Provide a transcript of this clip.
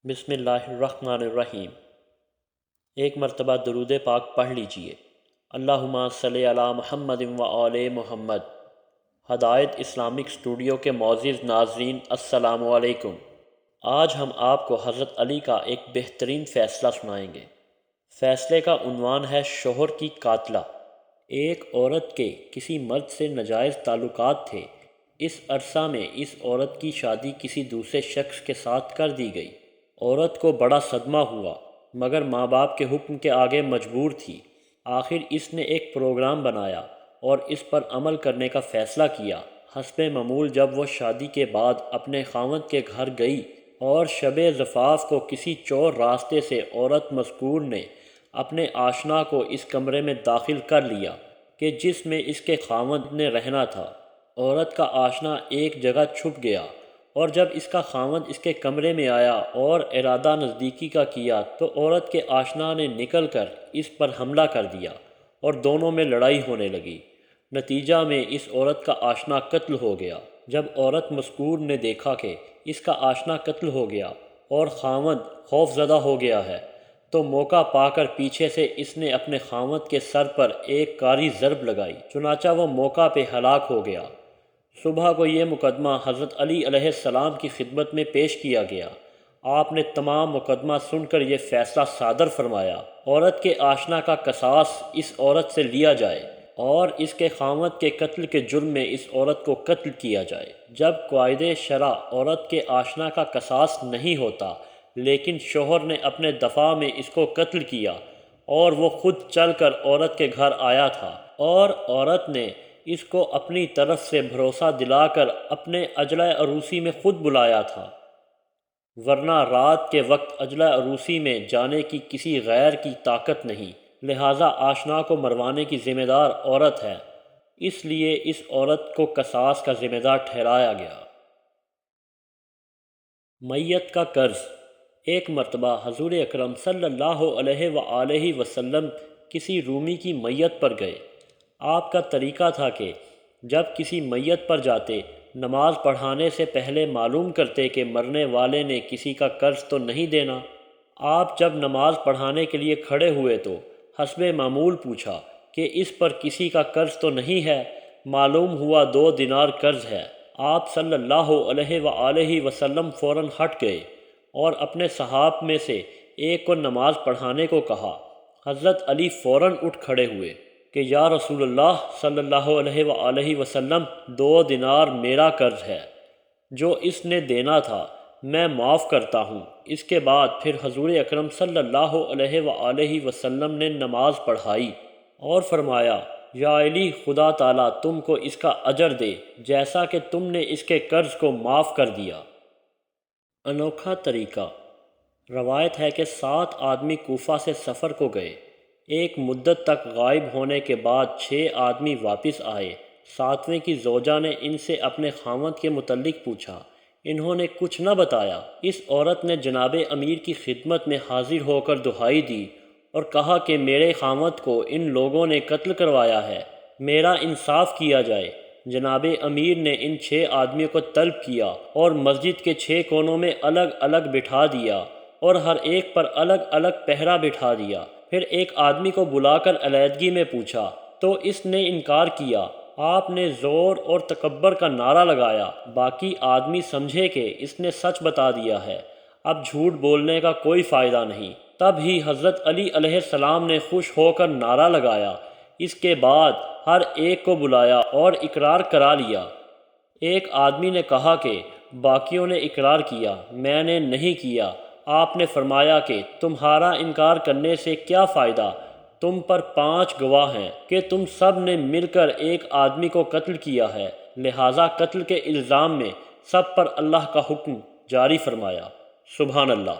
بسم اللہ الرحمن الرحیم۔ ایک مرتبہ درود پاک پڑھ لیجئے۔ اللہم صلی علی محمد و آل محمد۔ ہدایت اسلامک اسٹوڈیو کے معزز ناظرین، السلام علیکم۔ آج ہم آپ کو حضرت علی کا ایک بہترین فیصلہ سنائیں گے۔ فیصلے کا عنوان ہے شوہر کی قاتلہ۔ ایک عورت کے کسی مرد سے ناجائز تعلقات تھے۔ اس عرصہ میں اس عورت کی شادی کسی دوسرے شخص کے ساتھ کر دی گئی۔ عورت کو بڑا صدمہ ہوا، مگر ماں باپ کے حکم کے آگے مجبور تھی۔ آخر اس نے ایک پروگرام بنایا اور اس پر عمل کرنے کا فیصلہ کیا۔ حسب معمول جب وہ شادی کے بعد اپنے خاوند کے گھر گئی اور شب زفاف کو کسی چور راستے سے عورت مذکور نے اپنے آشنا کو اس کمرے میں داخل کر لیا کہ جس میں اس کے خاوند نے رہنا تھا۔ عورت کا آشنا ایک جگہ چھپ گیا اور جب اس کا خاوند اس کے کمرے میں آیا اور ارادہ نزدیکی کا کیا تو عورت کے آشنا نے نکل کر اس پر حملہ کر دیا اور دونوں میں لڑائی ہونے لگی۔ نتیجہ میں اس عورت کا آشنا قتل ہو گیا۔ جب عورت مذکور نے دیکھا کہ اس کا آشنا قتل ہو گیا اور خاوند خوف زدہ ہو گیا ہے تو موقع پا کر پیچھے سے اس نے اپنے خاوند کے سر پر ایک کاری ضرب لگائی، چنانچہ وہ موقع پہ ہلاک ہو گیا۔ صبح کو یہ مقدمہ حضرت علی علیہ السلام کی خدمت میں پیش کیا گیا۔ آپ نے تمام مقدمہ سن کر یہ فیصلہ صادر فرمایا، عورت کے آشنا کا قصاص اس عورت سے لیا جائے اور اس کے خاوند کے قتل کے جرم میں اس عورت کو قتل کیا جائے۔ جب قواعد شرع عورت کے آشنا کا قصاص نہیں ہوتا لیکن شوہر نے اپنے دفاع میں اس کو قتل کیا اور وہ خود چل کر عورت کے گھر آیا تھا اور عورت نے اس کو اپنی طرف سے بھروسہ دلا کر اپنے اجلہ عروسی میں خود بلایا تھا، ورنہ رات کے وقت اجلہ عروسی میں جانے کی کسی غیر کی طاقت نہیں، لہٰذا آشنا کو مروانے کی ذمہ دار عورت ہے، اس لیے اس عورت کو قصاص کا ذمہ دار ٹھہرایا گیا۔ میت کا قرض۔ ایک مرتبہ حضور اکرم صلی اللہ علیہ وآلہ وسلم کسی رومی کی میت پر گئے۔ آپ کا طریقہ تھا کہ جب کسی میت پر جاتے نماز پڑھانے سے پہلے معلوم کرتے کہ مرنے والے نے کسی کا قرض تو نہیں دینا۔ آپ جب نماز پڑھانے کے لیے کھڑے ہوئے تو حسب معمول پوچھا کہ اس پر کسی کا قرض تو نہیں ہے؟ معلوم ہوا 2 دینار قرض ہے۔ آپ صلی اللہ علیہ وآلہ وسلم فوراً ہٹ گئے اور اپنے صحاب میں سے ایک کو نماز پڑھانے کو کہا۔ حضرت علی فوراً اٹھ کھڑے ہوئے کہ یا رسول اللہ صلی اللہ علیہ وآلہ وسلم 2 دینار میرا قرض ہے، جو اس نے دینا تھا میں معاف کرتا ہوں۔ اس کے بعد پھر حضور اکرم صلی اللہ علیہ وآلہ وسلم نے نماز پڑھائی اور فرمایا، یا علی خدا تعالیٰ تم کو اس کا اجر دے جیسا کہ تم نے اس کے قرض کو معاف کر دیا۔ انوکھا طریقہ۔ روایت ہے کہ 7 آدمی کوفہ سے سفر کو گئے۔ ایک مدت تک غائب ہونے کے بعد 6 آدمی واپس آئے۔ 7ویں کی زوجہ نے ان سے اپنے خاوند کے متعلق پوچھا، انہوں نے کچھ نہ بتایا۔ اس عورت نے جناب امیر کی خدمت میں حاضر ہو کر دہائی دی اور کہا کہ میرے خاوند کو ان لوگوں نے قتل کروایا ہے، میرا انصاف کیا جائے۔ جناب امیر نے ان 6 آدمیوں کو طلب کیا اور مسجد کے 6 کونوں میں الگ الگ بٹھا دیا اور ہر ایک پر الگ الگ پہرا بٹھا دیا۔ پھر ایک آدمی کو بلا کر علیحدگی میں پوچھا تو اس نے انکار کیا۔ آپ نے زور اور تکبر کا نعرہ لگایا۔ باقی آدمی سمجھے کہ اس نے سچ بتا دیا ہے، اب جھوٹ بولنے کا کوئی فائدہ نہیں۔ تب ہی حضرت علی علیہ السلام نے خوش ہو کر نعرہ لگایا۔ اس کے بعد ہر ایک کو بلایا اور اقرار کرا لیا۔ ایک آدمی نے کہا کہ باقیوں نے اقرار کیا، میں نے نہیں کیا۔ آپ نے فرمایا کہ تمہارا انکار کرنے سے کیا فائدہ، تم پر 5 گواہ ہیں کہ تم سب نے مل کر ایک آدمی کو قتل کیا ہے، لہٰذا قتل کے الزام میں سب پر اللہ کا حکم جاری فرمایا۔ سبحان اللہ۔